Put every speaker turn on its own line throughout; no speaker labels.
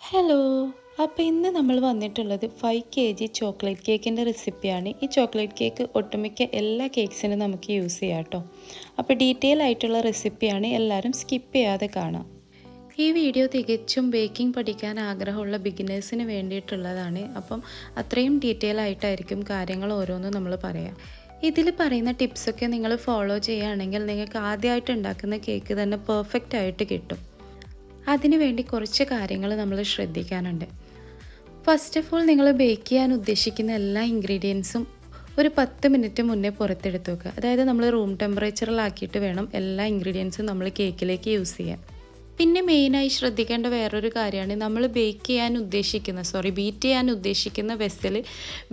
Hello. അപ്പോൾ ഇന്ന് നമ്മൾ വന്നിട്ടുള്ളത് 5 kg ചോക്ലേറ്റ് കേക്കിൻ്റെ റെസിപ്പിയാണ്. ഈ ചോക്ലേറ്റ് കേക്ക് ഒട്ടുമിക്ക എല്ലാ കേക്ക്സിനും നമുക്ക് യൂസ് ചെയ്യാം കേട്ടോ. അപ്പോൾ ഡീറ്റെയിൽ ആയിട്ടുള്ള റെസിപ്പിയാണ്, എല്ലാവരും സ്കിപ്പ് ചെയ്യാതെ കാണാം. ഈ വീഡിയോ തികച്ചും ബേക്കിംഗ് പഠിക്കാൻ ആഗ്രഹമുള്ള ബിഗിനേഴ്സിന് വേണ്ടിയിട്ടുള്ളതാണ്. അപ്പം അത്രയും ഡീറ്റെയിൽ ആയിട്ടായിരിക്കും കാര്യങ്ങൾ ഓരോന്നും നമ്മൾ പറയാം. ഇതിൽ പറയുന്ന ടിപ്സൊക്കെ നിങ്ങൾ ഫോളോ ചെയ്യുകയാണെങ്കിൽ നിങ്ങൾക്ക് ആദ്യമായിട്ട് ഉണ്ടാക്കുന്ന കേക്ക് തന്നെ പെർഫെക്റ്റ് ആയിട്ട് കിട്ടും. അതിനു വേണ്ടി കുറച്ച് കാര്യങ്ങൾ നമ്മൾ ശ്രദ്ധിക്കാനുണ്ട്. ഫസ്റ്റ് ഓഫ് ഓൾ, നിങ്ങൾ ബേക്ക് ചെയ്യാൻ ഉദ്ദേശിക്കുന്ന എല്ലാ ഇൻഗ്രീഡിയൻസും ഒരു 10 മിനിറ്റ് മുന്നേ പുറത്തെടുത്ത് വെക്കുക. അതായത് നമ്മൾ റൂം ടെമ്പറേച്ചറിലാക്കിയിട്ട് വേണം എല്ലാ ഇൻഗ്രീഡിയൻസും നമ്മൾ കേക്കിലേക്ക് യൂസ് ചെയ്യാൻ. പിന്നെ മെയിനായി ശ്രദ്ധിക്കേണ്ട വേറൊരു കാര്യമാണ്, നമ്മൾ ബീറ്റ് ചെയ്യാൻ ഉദ്ദേശിക്കുന്ന വെസൽ,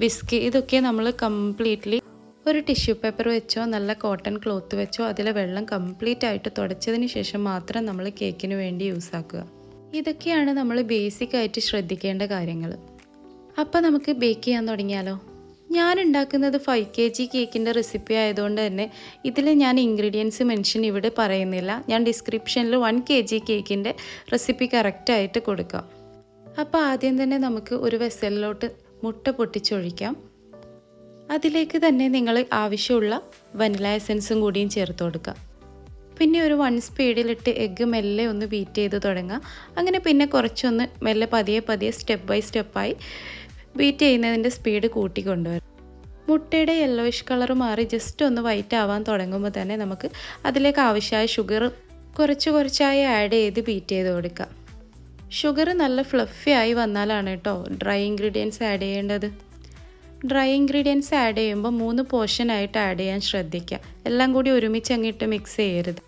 വിസ്ക്, ഇതൊക്കെ നമ്മൾ കംപ്ലീറ്റ്ലി ഒരു ടിഷ്യൂ പേപ്പർ വെച്ചോ നല്ല കോട്ടൺ ക്ലോത്ത് വെച്ചോ അതിലെ വെള്ളം കംപ്ലീറ്റ് ആയിട്ട് തുടച്ചതിന് ശേഷം മാത്രം നമ്മൾ കേക്കിന് വേണ്ടി യൂസ് ആക്കുക. ഇതൊക്കെയാണ് നമ്മൾ ബേസിക് ആയിട്ട് ശ്രദ്ധിക്കേണ്ട കാര്യങ്ങൾ. അപ്പോൾ നമുക്ക് ബേക്ക് ചെയ്യാൻ തുടങ്ങിയാലോ. ഞാൻ ഉണ്ടാക്കുന്നത് 5 kg കേക്കിൻ്റെ റെസിപ്പി ആയതുകൊണ്ട് തന്നെ ഇതിൽ ഞാൻ ഇൻഗ്രീഡിയൻസ് മെൻഷൻ ഇവിടെ പറയുന്നില്ല. ഞാൻ ഡിസ്ക്രിപ്ഷനിൽ 1 kg കേക്കിൻ്റെ റെസിപ്പി കറക്റ്റായിട്ട് കൊടുക്കാം. അപ്പോൾ ആദ്യം തന്നെ നമുക്ക് ഒരു വെസലിലോട്ട് മുട്ട പൊട്ടിച്ചൊഴിക്കാം. അതിലേക്ക് തന്നെ നിങ്ങൾ ആവശ്യമുള്ള വനില എസൻസും കൂടിയും ചേർത്ത് കൊടുക്കുക. പിന്നെ ഒരു 1 സ്പീഡിലിട്ട് എഗ്ഗ് മെല്ലെ ഒന്ന് ബീറ്റ് ചെയ്ത് തുടങ്ങുക. അങ്ങനെ പിന്നെ കുറച്ചൊന്ന് മെല്ലെ പതിയെ സ്റ്റെപ്പ് ബൈ സ്റ്റെപ്പായി ബീറ്റ് ചെയ്യുന്നതിൻ്റെ സ്പീഡ് കൂട്ടിക്കൊണ്ടുവരും. മുട്ടയുടെ യെല്ലോയിഷ് കളർ മാറി ജസ്റ്റ് ഒന്ന് വൈറ്റ് ആവാൻ തുടങ്ങുമ്പോൾ തന്നെ നമുക്ക് അതിലേക്ക് ആവശ്യമായ ഷുഗർ കുറച്ചായി ആഡ് ചെയ്ത് ബീറ്റ് ചെയ്ത് കൊടുക്കുക. ഷുഗർ നല്ല ഫ്ലഫി ആയി വന്നാലാണ് കേട്ടോ ഡ്രൈ ഇൻഗ്രീഡിയൻസ് ആഡ് ചെയ്യേണ്ടത്. ഡ്രൈ ഇൻഗ്രീഡിയൻസ് ആഡ് ചെയ്യുമ്പോൾ 3 പോർഷനായിട്ട് ആഡ് ചെയ്യാൻ ശ്രദ്ധിക്കുക. എല്ലാം കൂടി ഒരുമിച്ച് അങ്ങിട്ട് മിക്സ് ചെയ്യരുത്.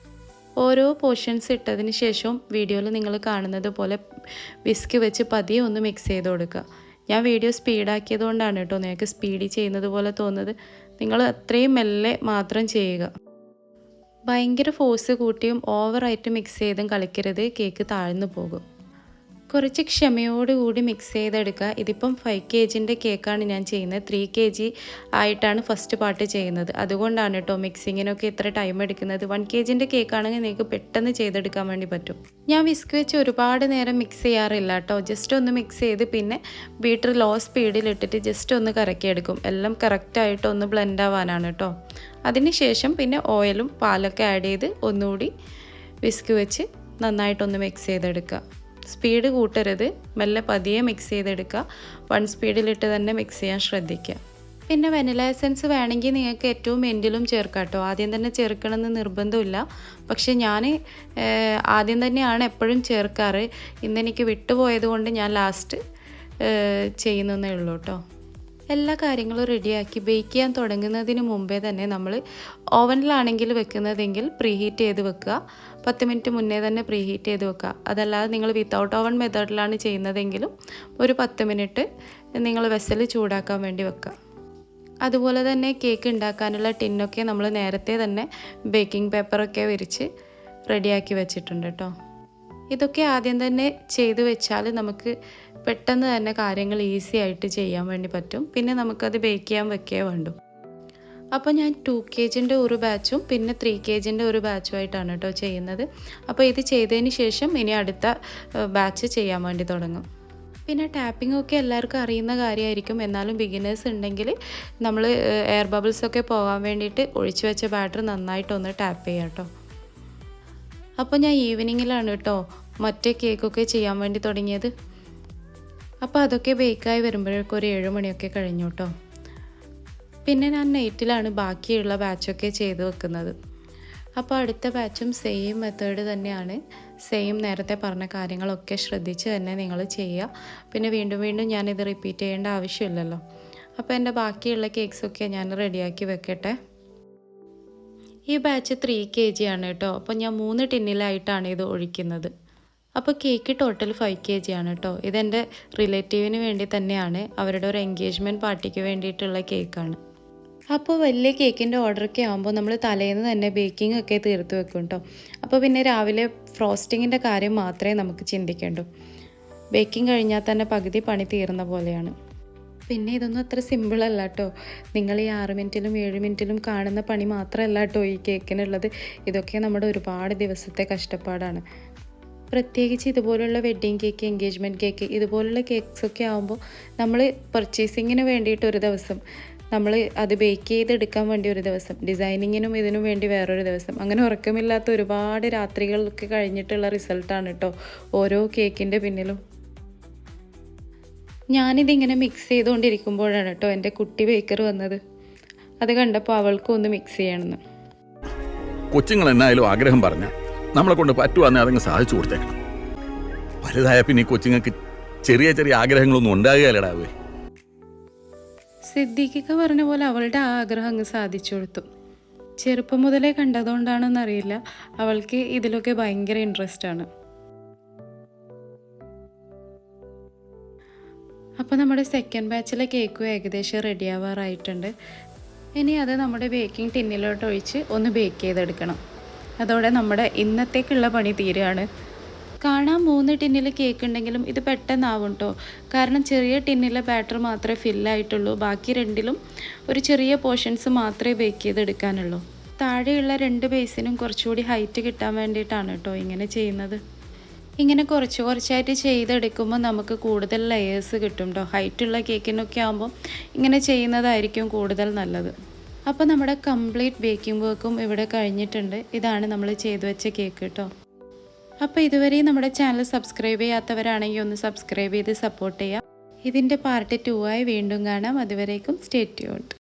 ഓരോ പോർഷൻസ് ഇട്ടതിന് ശേഷവും വീഡിയോയിൽ നിങ്ങൾ കാണുന്നത് പോലെ വിസ്ക് വെച്ച് പതിയെ ഒന്ന് മിക്സ് ചെയ്ത് കൊടുക്കുക. ഞാൻ വീഡിയോ സ്പീഡാക്കിയത് കൊണ്ടാണ് കേട്ടോ നിങ്ങൾക്ക് സ്പീഡിൽ ചെയ്യുന്നത് പോലെ തോന്നുന്നത്. നിങ്ങൾ അത്രയും മെല്ലെ മാത്രം ചെയ്യുക. ഭയങ്കര ഫോഴ്സ് കൂട്ടിയും ഓവറായിട്ട് മിക്സ് ചെയ്തും കളിക്കരുത്, കേക്ക് താഴ്ന്നു പോകും. കുറച്ച് ക്ഷമയോടുകൂടി മിക്സ് ചെയ്തെടുക്കുക. ഇതിപ്പം 5 kgൻ്റെ കേക്കാണ് ഞാൻ ചെയ്യുന്നത്. 3 kg ആയിട്ടാണ് ഫസ്റ്റ് പാർട്ട് ചെയ്യുന്നത്. അതുകൊണ്ടാണ് കേട്ടോ മിക്സിങ്ങിനൊക്കെ ഇത്ര ടൈം എടുക്കുന്നത്. 1 kgൻ്റെ കേക്കാണെങ്കിൽ നിങ്ങൾക്ക് പെട്ടെന്ന് ചെയ്തെടുക്കാൻ വേണ്ടി പറ്റും. ഞാൻ വിസ്ക് വെച്ച് ഒരുപാട് നേരം മിക്സ് ചെയ്യാറില്ല കേട്ടോ. ജസ്റ്റ് ഒന്ന് മിക്സ് ചെയ്ത് പിന്നെ ബീറ്റർ ലോ സ്പീഡിലിട്ടിട്ട് ജസ്റ്റ് ഒന്ന് കറക്കിയെടുക്കും. എല്ലാം കറക്റ്റായിട്ട് ഒന്ന് ബ്ലെൻഡ് ആവാനാണ് കേട്ടോ. അതിനുശേഷം പിന്നെ ഓയിലും പാലൊക്കെ ആഡ് ചെയ്ത് ഒന്നുകൂടി വിസ്ക് വെച്ച് നന്നായിട്ടൊന്ന് മിക്സ് ചെയ്തെടുക്കുക. സ്പീഡ് കൂട്ടരുത്, മെല്ലെ പതിയെ മിക്സ് ചെയ്തെടുക്കുക. 1 സ്പീഡിലിട്ട് തന്നെ മിക്സ് ചെയ്യാൻ ശ്രദ്ധിക്കുക. പിന്നെ വെനില എസൻസ് വേണമെങ്കിൽ നിങ്ങൾക്ക് ഏറ്റവും എൻഡിലും ചേർക്കാം കേട്ടോ. ആദ്യം തന്നെ ചേർക്കണമെന്ന് നിർബന്ധമില്ല. പക്ഷേ ഞാൻ ആദ്യം തന്നെയാണ് എപ്പോഴും ചേർക്കാറ്. ഇന്നെനിക്ക് വിട്ടുപോയത് കൊണ്ട് ഞാൻ ലാസ്റ്റ് ചെയ്യുന്നതേ ഉള്ളൂ കേട്ടോ. എല്ലാ കാര്യങ്ങളും റെഡിയാക്കി ബേക്ക് ചെയ്യാൻ തുടങ്ങുന്നതിന് മുമ്പേ തന്നെ നമ്മൾ ഓവനിലാണെങ്കിൽ വെക്കുന്നതെങ്കിൽ പ്രീഹീറ്റ് ചെയ്ത് വെക്കുക. 10 മിനിറ്റ് മുന്നേ തന്നെ പ്രീഹീറ്റ് ചെയ്ത് വെക്കുക. അതല്ലാതെ നിങ്ങൾ വിത്തൗട്ട് ഓവൻ മെത്തേഡിലാണ് ചെയ്യുന്നതെങ്കിലും ഒരു 10 മിനിറ്റ് നിങ്ങൾ വെസൽ ചൂടാക്കാൻ വേണ്ടി വെക്കുക. അതുപോലെ തന്നെ കേക്ക് ഉണ്ടാക്കാനുള്ള ടിന്നൊക്കെ നമ്മൾ നേരത്തെ തന്നെ ബേക്കിംഗ് പേപ്പറൊക്കെ വിരിച്ച് റെഡിയാക്കി വെച്ചിട്ടുണ്ട് കേട്ടോ. ഇതൊക്കെ ആദ്യം തന്നെ ചെയ്തു വെച്ചാൽ നമുക്ക് പെട്ടെന്ന് തന്നെ കാര്യങ്ങൾ ഈസി ആയിട്ട് ചെയ്യാൻ വേണ്ടി പറ്റും. പിന്നെ നമുക്കത് ബേക്ക് ചെയ്യാൻ വെക്കേ വേണ്ടു. അപ്പോൾ ഞാൻ 2 kgൻ്റെ ഒരു ബാച്ചും പിന്നെ 3 kgൻ്റെ ഒരു ബാച്ചുമായിട്ടാണ് കേട്ടോ ചെയ്യുന്നത്. അപ്പോൾ ഇത് ചെയ്തതിന് ശേഷം ഇനി അടുത്ത ബാച്ച് ചെയ്യാൻ വേണ്ടി തുടങ്ങും. പിന്നെ ടാപ്പിംഗ് ഒക്കെ എല്ലാവർക്കും അറിയുന്ന കാര്യമായിരിക്കും. എന്നാലും ബിഗിനേഴ്സ് ഉണ്ടെങ്കിൽ നമ്മൾ എയർ ബബിൾസൊക്കെ പോകാൻ വേണ്ടിയിട്ട് ഒഴിച്ചു വെച്ച ബാറ്റർ നന്നായിട്ടൊന്ന് ടാപ്പ് ചെയ്യാം കേട്ടോ. അപ്പോൾ ഞാൻ ഈവനിങ്ങിലാണ് കേട്ടോ മറ്റേ കേക്കൊക്കെ ചെയ്യാൻ വേണ്ടി തുടങ്ങിയത്. അപ്പോൾ അതൊക്കെ ബേക്കായി വരുമ്പോഴേക്കും ഒരു 7 മണിയൊക്കെ കഴിഞ്ഞു കേട്ടോ. പിന്നെ ഞാൻ നൈറ്റിലാണ് ബാക്കിയുള്ള ബാച്ചൊക്കെ ചെയ്ത് വെക്കുന്നത്. അപ്പോൾ അടുത്ത ബാച്ചും സെയിം മെത്തേഡ് തന്നെയാണ്. സെയിം നേരത്തെ പറഞ്ഞ കാര്യങ്ങളൊക്കെ ശ്രദ്ധിച്ച് തന്നെ നിങ്ങൾ ചെയ്യുക. പിന്നെ വീണ്ടും ഞാനിത് റിപ്പീറ്റ് ചെയ്യേണ്ട ആവശ്യമില്ലല്ലോ. അപ്പോൾ എൻ്റെ ബാക്കിയുള്ള കേക്ക്സൊക്കെ ഞാൻ റെഡിയാക്കി വെക്കട്ടെ. ഈ ബാച്ച് 3 kg ആണ് കേട്ടോ. അപ്പോൾ ഞാൻ 3 ടിന്നിലായിട്ടാണ് ഇത് ഒഴിക്കുന്നത്. അപ്പോൾ കേക്ക് ടോട്ടൽ 5 kg ആണ് കേട്ടോ. ഇതെൻ്റെ റിലേറ്റീവിന് വേണ്ടി തന്നെയാണ്. അവരുടെ ഒരു എൻഗേജ്മെൻറ്റ് പാർട്ടിക്ക് വേണ്ടിയിട്ടുള്ള കേക്കാണ്. അപ്പോൾ വലിയ കേക്കിൻ്റെ ഓർഡറൊക്കെ ആകുമ്പോൾ നമ്മൾ തലേന്ന് തന്നെ ബേക്കിംഗ് ഒക്കെ തീർത്ത് വെക്കും കേട്ടോ. അപ്പോൾ പിന്നെ രാവിലെ ഫ്രോസ്റ്റിങ്ങിൻ്റെ കാര്യം മാത്രമേ നമുക്ക് ചിന്തിക്കേണ്ടൂ. ബേക്കിംഗ് കഴിഞ്ഞാൽ തന്നെ പകുതി പണി തീർന്ന പോലെയാണ്. പിന്നെ ഇതൊന്നും അത്ര സിമ്പിളല്ല കേട്ടോ. നിങ്ങൾ ഈ 6 മിനിറ്റിലും 7 മിനിറ്റിലും കാണുന്ന പണി മാത്രമല്ല കേട്ടോ ഈ കേക്കിനുള്ളത്. ഇതൊക്കെ നമ്മുടെ ഒരുപാട് ദിവസത്തെ കഷ്ടപ്പാടാണ്. പ്രത്യേകിച്ച് ഇതുപോലുള്ള വെഡ്ഡിങ് കേക്ക്, എൻഗേജ്മെൻറ്റ് കേക്ക് ഇതുപോലുള്ള കേക്ക്സൊക്കെ ആകുമ്പോൾ നമ്മൾ പർച്ചേസിങ്ങിന് വേണ്ടിയിട്ട് ഒരു ദിവസം, നമ്മൾ അത് ബേക്ക് ചെയ്തെടുക്കാൻ വേണ്ടി ഒരു ദിവസം, ഡിസൈനിങ്ങിനും ഇതിനും വേണ്ടി വേറൊരു ദിവസം, അങ്ങനെ ഉറക്കമില്ലാത്ത ഒരുപാട് രാത്രികളൊക്കെ കഴിഞ്ഞിട്ടുള്ള റിസൾട്ടാണ് കേട്ടോ ഓരോ കേക്കിൻ്റെ പിന്നിലും. ഞാനിതിങ്ങനെ മിക്സ് ചെയ്തുകൊണ്ടിരിക്കുമ്പോഴാണ് കേട്ടോ എൻ്റെ കുട്ടി ബേക്കർ വന്നത്. അത് കണ്ടപ്പോൾ അവൾക്കും ഒന്ന് മിക്സ് ചെയ്യണമെന്ന്.
കൊച്ചുങ്ങൾ എന്നായാലും ആഗ്രഹം പറഞ്ഞ നമ്മളെ കൊണ്ട് പറ്റുവാന്നെ അതങ്ങ് സാധിച്ചു കൊടുത്തേക്കണം. വലുതായ പിന്നെ ഈ കൊച്ചുങ്ങൾക്ക് ചെറിയ ചെറിയ ആഗ്രഹങ്ങളൊന്നും ഉണ്ടാകുകയല്ലടാവേ.
സിദ്ദീഖിക്ക പറഞ്ഞ പോലെ അവളുടെ ആ ആഗ്രഹം അങ്ങ് സാധിച്ചു കൊടുത്തു. ചെറുപ്പം മുതലേ കണ്ടതുകൊണ്ടാണെന്നറിയില്ല, അവൾക്ക് ഇതിലൊക്കെ ഭയങ്കര ഇൻട്രസ്റ്റ് ആണ്. അപ്പോൾ നമ്മുടെ സെക്കൻഡ് ബാച്ചിലെ കേക്കും ഏകദേശം റെഡി ആവാറായിട്ടുണ്ട്. ഇനി അത് നമ്മുടെ ബേക്കിംഗ് ടിന്നിലോട്ട് ഒഴിച്ച് ഒന്ന് ബേക്ക് ചെയ്തെടുക്കണം. അതോടെ നമ്മുടെ ഇന്നത്തേക്കുള്ള പണി തീരുകയാണ്. കാണാൻ 3 ടിന്നിൽ കേക്ക് ഉണ്ടെങ്കിലും ഇത് പെട്ടെന്നാവും കേട്ടോ. കാരണം ചെറിയ ടിന്നിലെ ബാറ്റർ മാത്രമേ ഫില്ലായിട്ടുള്ളൂ. ബാക്കി 2ലും ഒരു ചെറിയ പോർഷൻസ് മാത്രമേ ബേക്ക് ചെയ്തെടുക്കാനുള്ളൂ. താഴെയുള്ള 2 ബേസിനും കുറച്ചുകൂടി ഹൈറ്റ് കിട്ടാൻ വേണ്ടിയിട്ടാണ് കേട്ടോ ഇങ്ങനെ ചെയ്യുന്നത്. ഇങ്ങനെ കുറച്ചായിട്ട് ചെയ്തെടുക്കുമ്പോൾ നമുക്ക് കൂടുതൽ ലെയേഴ്സ് കിട്ടും കേട്ടോ. ഹൈറ്റുള്ള കേക്കിനൊക്കെ ആകുമ്പോൾ ഇങ്ങനെ ചെയ്യുന്നതായിരിക്കും കൂടുതൽ നല്ലത്. അപ്പോൾ നമ്മുടെ കംപ്ലീറ്റ് ബേക്കിംഗ് വർക്കും ഇവിടെ കഴിഞ്ഞിട്ടുണ്ട്. ഇതാണ് നമ്മൾ ചെയ്തു വെച്ച കേക്ക് കേട്ടോ. അപ്പോൾ ഇതുവരെയും നമ്മുടെ ചാനൽ സബ്സ്ക്രൈബ് ചെയ്യാത്തവരാണെങ്കിൽ ഒന്ന് സബ്സ്ക്രൈബ് ചെയ്ത് സപ്പോർട്ട് ചെയ്യാം. ഇതിൻ്റെ പാർട്ട് 2 ആയി വീണ്ടും കാണാം. അതുവരേക്കും സ്റ്റേ ട്യൂൺഡ്.